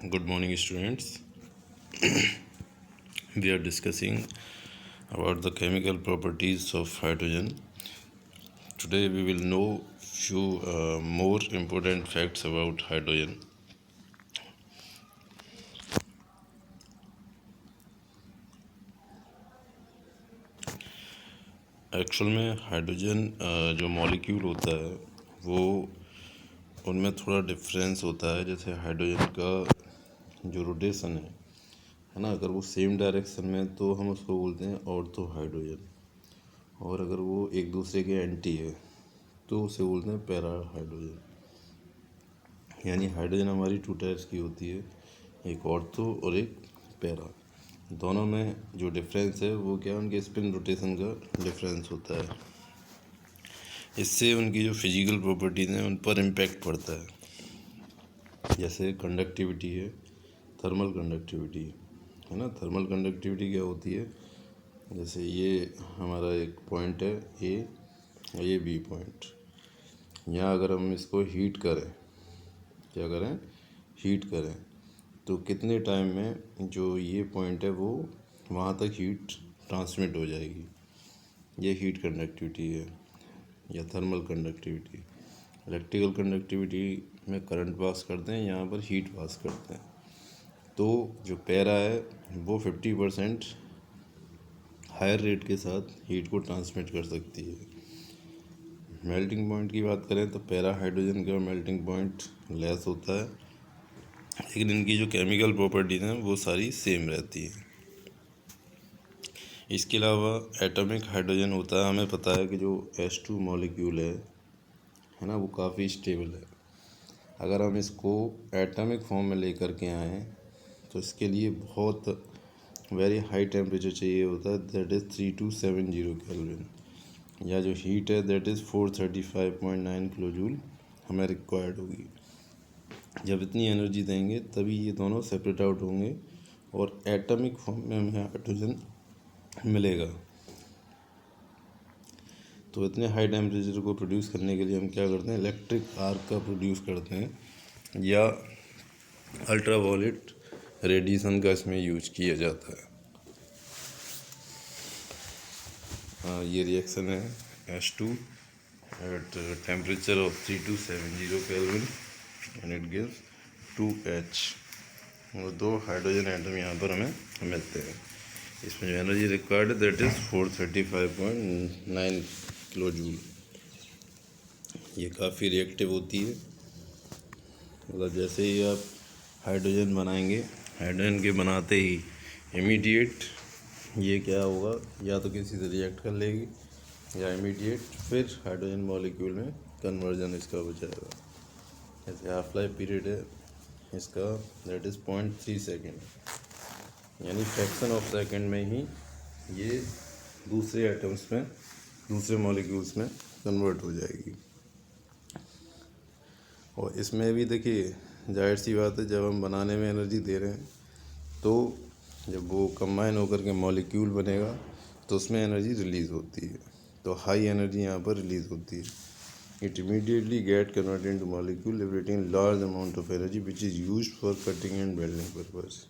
Good morning, students. We are discussing about the chemical properties of hydrogen. Today, we will know few more important facts about hydrogen. Actual में hydrogen जो molecule होता है वो उनमें थोड़ा difference होता है। जैसे हाइड्रोजन का जो रोटेशन है ना, अगर वो सेम डायरेक्शन में तो हम उसको बोलते हैं ऑर्थो हाइड्रोजन, और अगर वो एक दूसरे के एंटी है तो उसे बोलते हैं पैरा हाइड्रोजन। यानी हाइड्रोजन हमारी टू टाइप्स की होती है, एक ऑर्थो और एक पैरा। दोनों में जो डिफरेंस है वो क्या, उनके स्पिन रोटेशन का डिफरेंस होता है। इससे उनकी जो फिजिकल प्रॉपर्टीज़ हैं उन पर इम्पैक्ट पड़ता है। जैसे कंडक्टिविटी है, थर्मल कंडक्टिविटी है ना। थर्मल कंडक्टिविटी क्या होती है, जैसे ये हमारा एक पॉइंट है ये बी पॉइंट। यहाँ अगर हम इसको हीट करें, क्या करें, हीट करें, तो कितने टाइम में जो ये पॉइंट है वो वहाँ तक हीट ट्रांसमिट हो जाएगी। ये हीट कंडक्टिविटी है या थर्मल कंडक्टिविटी। इलेक्ट्रिकल कंडक्टिविटी में करंट पास करते हैं, यहाँ पर हीट पास करते हैं। तो जो पैरा है वो 50% हायर रेट के साथ हीट को ट्रांसमिट कर सकती है। मेल्टिंग पॉइंट की बात करें तो पैरा हाइड्रोजन का मेल्टिंग पॉइंट लेस होता है, लेकिन इनकी जो केमिकल प्रॉपर्टीज़ हैं वो सारी सेम रहती हैं। इसके अलावा एटॉमिक हाइड्रोजन होता है। हमें पता है कि जो H2 मॉलिक्यूल है ना, वो काफ़ी स्टेबल है। अगर हम इसको एटॉमिक फॉर्म में लेकर के आएँ तो इसके लिए बहुत वेरी हाई टेम्परेचर चाहिए होता है, दैट इज़ 3270 केल्विन, या जो हीट है दैट इज़ 435.9 किलो जूल हमें रिक्वायर्ड होगी। जब इतनी एनर्जी देंगे तभी ये दोनों सेपरेट आउट होंगे और एटॉमिक फॉर्म में हमें हाइड्रोजन मिलेगा। तो इतने हाई टेम्परेचर को प्रोड्यूस करने के लिए हम क्या करते हैं, इलेक्ट्रिक आर्क का प्रोड्यूस करते हैं या अल्ट्रावायलेट रेडिएशन का इसमें यूज किया जाता है। ये रिएक्शन है H2 at temperature of 3270 Kelvin and it gives 2H, और दो हाइड्रोजन एटम यहाँ पर हमें मिलते हैं। इसमें जो एनर्जी रिक्वायर्ड है दैट इज़ 435.9 किलो जूल। ये काफ़ी रिएक्टिव होती है। मतलब जैसे ही आप हाइड्रोजन बनाएंगे, हाइड्रोजन के बनाते ही इमीडिएट ये क्या होगा, या तो किसी से रिएक्ट कर लेगी या इमीडिएट फिर हाइड्रोजन मॉलिक्यूल में कन्वर्जन इसका हो जाएगा। जैसे हाफ लाइफ पीरियड है इसका दैट इज़ 0.3 सेकेंड, यानी फ्रैक्शन ऑफ सेकेंड में ही ये दूसरे एटम्स में, दूसरे मॉलिक्यूल्स में कन्वर्ट हो जाएगी। और इसमें भी देखिए, जाहिर सी बात है, जब हम बनाने में एनर्जी दे रहे हैं तो जब वो कंबाइन होकर के मॉलिक्यूल बनेगा तो उसमें एनर्जी रिलीज़ होती है। तो हाई एनर्जी यहाँ पर रिलीज़ होती है। It immediately get converted into molecule liberating large amount of energy which is used for cutting and welding purpose.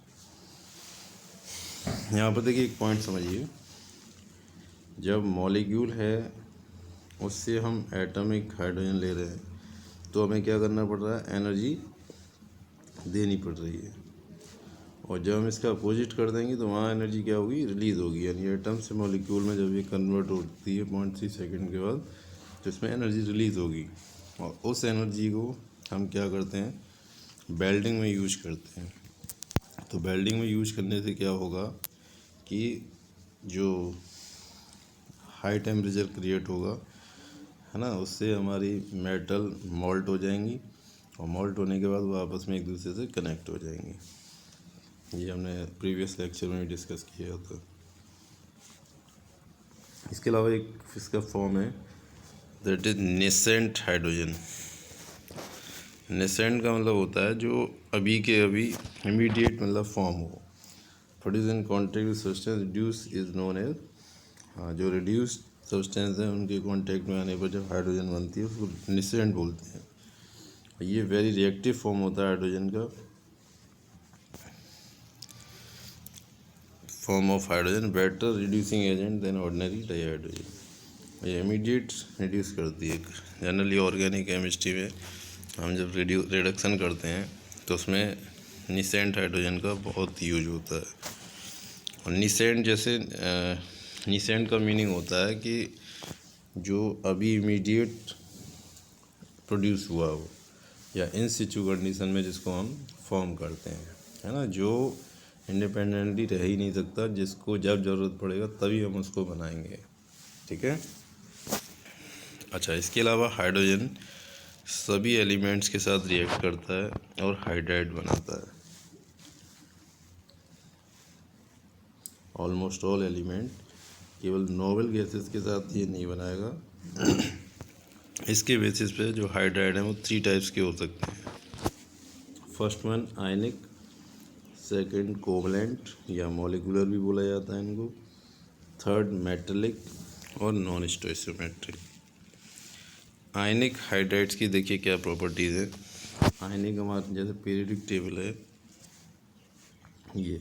यहाँ पर देखिए एक पॉइंट समझिए, जब मॉलिक्यूल है उससे हम एटॉमिक हाइड्रोजन ले रहे हैं तो हमें क्या करना पड़ रहा है, एनर्जी देनी पड़ रही है। और जब हम इसका अपोजिट कर देंगे तो वहाँ एनर्जी क्या होगी, रिलीज़ होगी। यानी एटम से मॉलिक्यूल में जब ये कन्वर्ट होती है 0.3 सेकेंड के बाद तो इसमें एनर्जी रिलीज़ होगी, और उस एनर्जी को हम क्या करते हैं, वेल्डिंग में यूज करते हैं। तो वेल्डिंग में यूज करने से क्या होगा कि जो हाई टेम्परेचर क्रिएट होगा है ना, उससे हमारी मेटल मोल्ट हो जाएंगी, और मोल्ट होने के बाद वो आपस में एक दूसरे से कनेक्ट हो जाएंगी। ये हमने प्रीवियस लेक्चर में भी डिस्कस किया था। इसके अलावा एक इसका फॉर्म है that is nascent hydrogen. Nascent का मतलब होता है जो अभी के अभी, इमीडिएट मतलब फॉर्म हो। Produce in contact with substance reduce is known as, जो रिड्यूस्ड सब्सटेंस है उनके कॉन्टेक्ट में आने पर जब हाइड्रोजन बनती है उसको नेसेंट बोलते हैं। ये वेरी रिएक्टिव फॉर्म होता है हाइड्रोजन का, form of hydrogen better reducing agent than ordinary dihydrogen. ये इमीडिएट रिड्यूस करती है। जनरली ऑर्गेनिक केमिस्ट्री में हम जब रिडक्शन करते हैं तो उसमें निसेंट हाइड्रोजन का बहुत यूज होता है। और निसेंट जैसे निसेंट का मीनिंग होता है कि जो अभी इमीडिएट प्रोड्यूस हुआ हो या इन सिचु कंडीशन में जिसको हम फॉर्म करते हैं, है ना, जो इंडिपेंडेंटली रह ही नहीं सकता, जिसको जब ज़रूरत पड़ेगा तभी हम उसको बनाएंगे। ठीक है। अच्छा, इसके अलावा हाइड्रोजन सभी एलिमेंट्स के साथ रिएक्ट करता है और हाइड्राइड बनाता है। ऑलमोस्ट ऑल एलिमेंट, केवल नोबल गैसेस के साथ ये नहीं बनाएगा। इसके बेसिस पे जो हाइड्राइड है वो 3 टाइप्स के हो सकते हैं। फर्स्ट वन आयनिक, सेकंड कोवलेंट या मॉलिक्यूलर भी बोला जाता है इनको, थर्ड मेटलिक और नॉन स्टोइसियोमेट्रिक। आयनिक हाइड्राइड्स की देखिए क्या प्रॉपर्टीज़ है। आयनिक हमारे जैसे पीरियडिक टेबल है ये,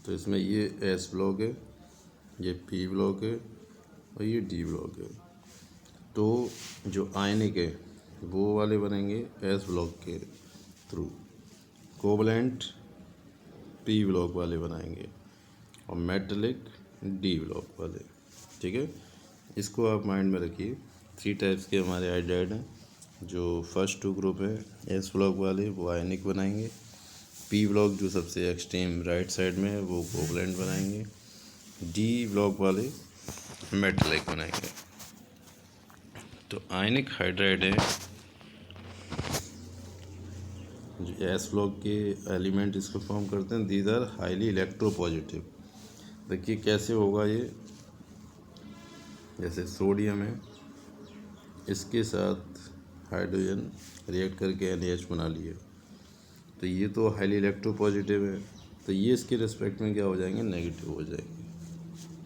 तो इसमें ये एस ब्लॉक है, ये पी ब्लॉक है और ये डी ब्लॉक है। तो जो आयनिक है वो वाले बनेंगे एस ब्लॉक के थ्रू, कोवलेंट पी ब्लॉक वाले बनाएंगे और मेटलिक डी ब्लॉक वाले। ठीक है, इसको आप माइंड में रखिए। 3 टाइप्स के हमारे हाइड्राइड हैं। जो फर्स्ट 2 ग्रुप है एस ब्लॉक वाले वो आयनिक बनाएंगे, पी ब्लॉक जो सबसे एक्सट्रीम राइट साइड में है वो कोवलेंट बनाएंगे, डी ब्लॉक वाले मेटलिक बनाएंगे। तो आयनिक हाइड्राइड है जो एस ब्लॉक के एलिमेंट इसको फॉर्म करते हैं। These are highly electropositive. देखिए कैसे होगा ये, जैसे सोडियम है, इसके साथ हाइड्रोजन रिएक्ट करके NH बना लिया, तो ये तो हाईली इलेक्ट्रोपॉजिटिव है, तो ये इसके रिस्पेक्ट में क्या हो जाएंगे, नेगेटिव हो जाएंगे।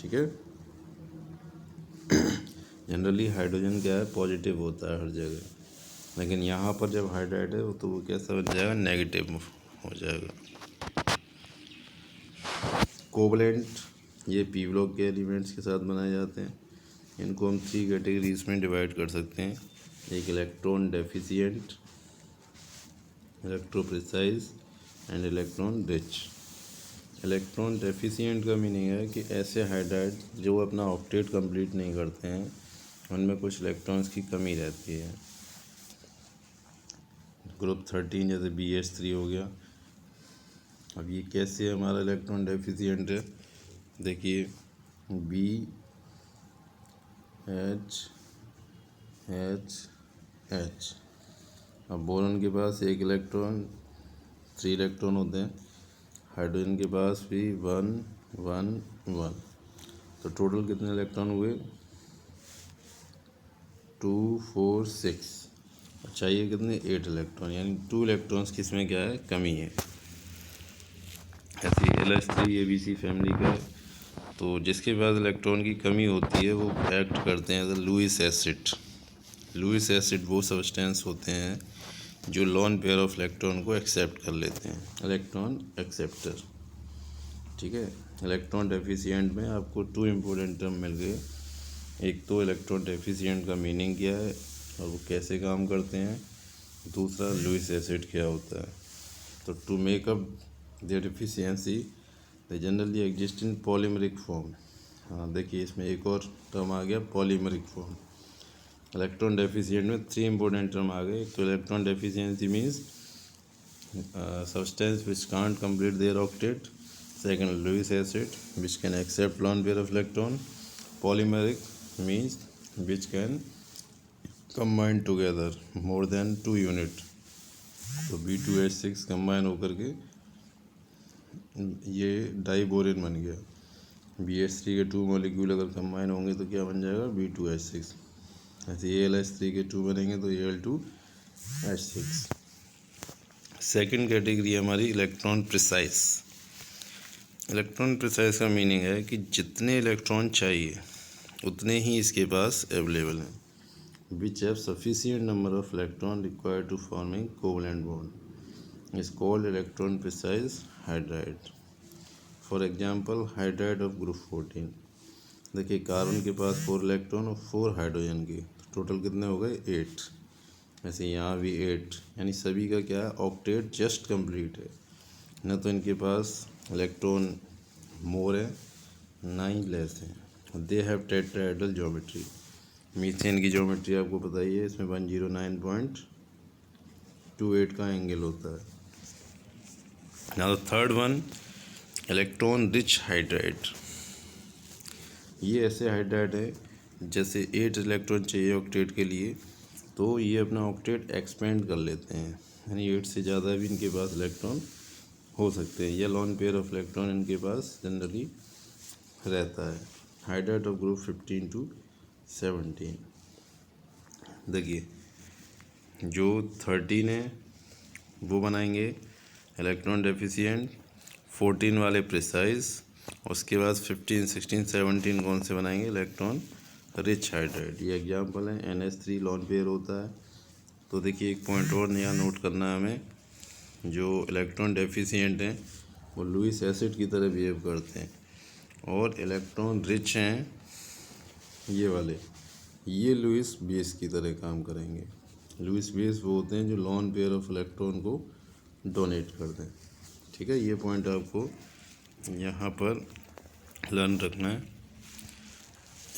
ठीक है। जनरली हाइड्रोजन क्या है, पॉजिटिव होता है हर जगह, लेकिन यहाँ पर जब हाइड्राइड है तो वो कैसा हो जाएगा, नेगेटिव हो जाएगा। कोवलेंट ये पी ब्लॉक के एलिमेंट्स के साथ बनाए जाते हैं। इनको हम 3 कैटेगरीज में डिवाइड कर सकते हैं। एक electron deficient, electroprecise and electron rich. Electron deficient का मीनिंग है कि ऐसे हाइड्राइड जो अपना ऑक्टेट कंप्लीट नहीं करते हैं, उनमें कुछ इलेक्ट्रॉन्स की कमी रहती है। ग्रुप 13 जैसे BH3 हो गया। अब ये कैसे हमारा इलेक्ट्रॉन डेफिशिएंट है, देखिए BH H। अब बोरॉन के पास 1 इलेक्ट्रॉन, 3 इलेक्ट्रॉन होते हैं। हाइड्रोजन के पास भी 1 1 1, तो टोटल कितने इलेक्ट्रॉन हुए, 2 4 6। चाहिए कितने, 8 इलेक्ट्रॉन, यानी 2 इलेक्ट्रॉन्स की इसमें क्या है, कमी है। ऐसे LH3 ABC फैमिली का है, तो जिसके पास इलेक्ट्रॉन की कमी होती है वो एक्ट करते हैं as Lewis acid. Lewis acid वो सब्सटेंस होते हैं जो लॉन पेयर ऑफ इलेक्ट्रॉन को एक्सेप्ट कर लेते हैं, इलेक्ट्रॉन एक्सेप्टर। ठीक है। इलेक्ट्रॉन डेफिशिएंट में आपको 2 इम्पोर्टेंट टर्म मिल गए। एक तो इलेक्ट्रॉन डेफिशिएंट का मीनिंग क्या है और वो कैसे काम करते हैं, दूसरा लुईस एसिड क्या होता है। तो to make up their deficiency they generally exist in polymeric form. हाँ देखिए, इसमें एक और टर्म आ गया, पॉलीमरिक फॉर्म। इलेक्ट्रॉन डेफिशिएंट में 3 इम्पोर्टेंट टर्म आ गए। तो electron deficiency means substance which can't complete their octet. Second, Lewis acid which can accept lone pair of electron. Polymeric means which can combine together more than 2 unit. तो B2H6 combine होकर के ये diborane बन गया। BH3 के 2 molecule अगर combine होंगे तो क्या बन जाएगा, B2H6। ऐसे ALH3 के 2 बनेंगे तो Al2H6। सेकंड कैटेगरी हमारी इलेक्ट्रॉन प्रिसाइज। इलेक्ट्रॉन प्रिसाइज का मीनिंग है कि जितने इलेक्ट्रॉन चाहिए उतने ही इसके पास अवेलेबल हैं। Which have sufficient number of electron required to forming covalent bond. is called electron precise hydride. For example hydride of group 14। देखिए कार्बन के पास 4 इलेक्ट्रॉन और 4 हाइड्रोजन के, तो टोटल कितने हो गए 8। वैसे यहाँ भी 8, यानी सभी का क्या है ऑक्टेट जस्ट कंप्लीट है ना, तो इनके पास इलेक्ट्रॉन मोर है ना ही लेस है। They have tetrahedral geometry. Methane की ज्योमेट्री आपको पता ही है, इसमें 109.28 का एंगल होता है। Now the third one, electron rich hydride. ये ऐसे हाइड्राइड है जैसे 8 इलेक्ट्रॉन चाहिए ऑक्टेट के लिए, तो ये अपना ऑक्टेट एक्सपेंड कर लेते हैं, यानी 8 से ज़्यादा भी इनके पास इलेक्ट्रॉन हो सकते हैं। ये लॉन पेयर ऑफ इलेक्ट्रॉन इनके पास जनरली रहता है। Hydride of group 15 to 17। देखिए जो 13 है वो बनाएंगे इलेक्ट्रॉन डेफिशिएंट, 14 वाले प्रिसाइज, उसके बाद 15, 16, 17 कौन से बनाएंगे इलेक्ट्रॉन रिच हाइड्राइड। ये एग्जांपल है। NH3 लॉन पेयर होता है। तो देखिए एक पॉइंट और यहाँ नोट करना है हमें, जो इलेक्ट्रॉन डेफिशिएंट हैं वो लुईस एसिड की तरह बिहेव करते हैं, और इलेक्ट्रॉन रिच हैं ये वाले, ये लुईस बेस की तरह काम करेंगे। लुईस बेस वो होते हैं जो लॉन पेयर ऑफ इलेक्ट्रॉन को डोनेट कर दें। ठीक है, ये पॉइंट आपको यहाँ पर लर्न रखना है।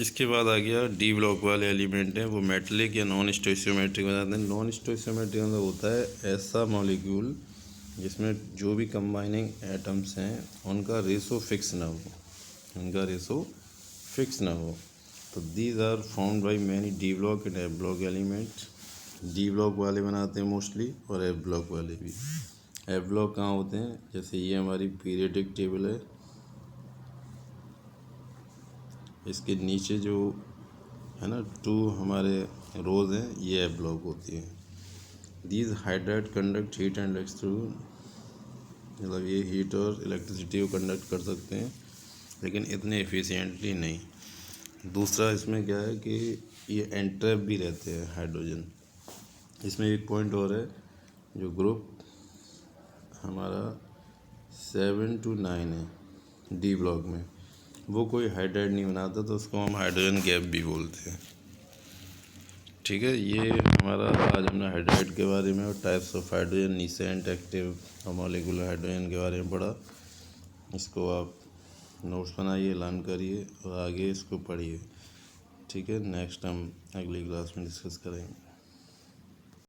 इसके बाद आ गया डी ब्लॉक वाले एलिमेंट हैं, वो मेटलिक या नॉन स्टोइशियोमेट्रिक बनाते हैं। नॉन स्टोइशियोमेट्रिक मतलब होता है ऐसा मॉलिक्यूल जिसमें जो भी कंबाइनिंग एटम्स हैं उनका रेशो फिक्स ना हो, उनका रेशो फिक्स ना हो। तो these are found by many D block and F block element. D block वाले बनाते हैं मोस्टली, और एफ ब्लॉक वाले भी। एफ ब्लॉक कहाँ होते हैं, जैसे ये हमारी पीरियडिक टेबल है, इसके नीचे जो है ना 2 हमारे रोज हैं, ये एफ ब्लॉक होती है। These hydride conduct heat and electricity, मतलब ये हीट और इलेक्ट्रिसिटी को कंडक्ट कर सकते हैं, लेकिन इतने एफिशिएंटली नहीं। दूसरा इसमें क्या है कि ये एंट्रैप भी रहते हैं हाइड्रोजन। इसमें एक पॉइंट और है, जो ग्रुप हमारा 7 to 9 है डी ब्लॉक में, वो कोई हाइड्राइड नहीं बनाता, तो उसको हम हाइड्रोजन गैप भी बोलते हैं। ठीक है, ये हमारा आज हमने हाइड्राइड के बारे में और टाइप्स ऑफ हाइड्रोजन, नीसेंट, एक्टिव और मॉलिक्यूलर हाइड्रोजन के बारे में पढ़ा। इसको आप नोट्स बनाइए, लर्न करिए और आगे इसको पढ़िए। ठीक है, नेक्स्ट हम अगली क्लास में डिस्कस करेंगे।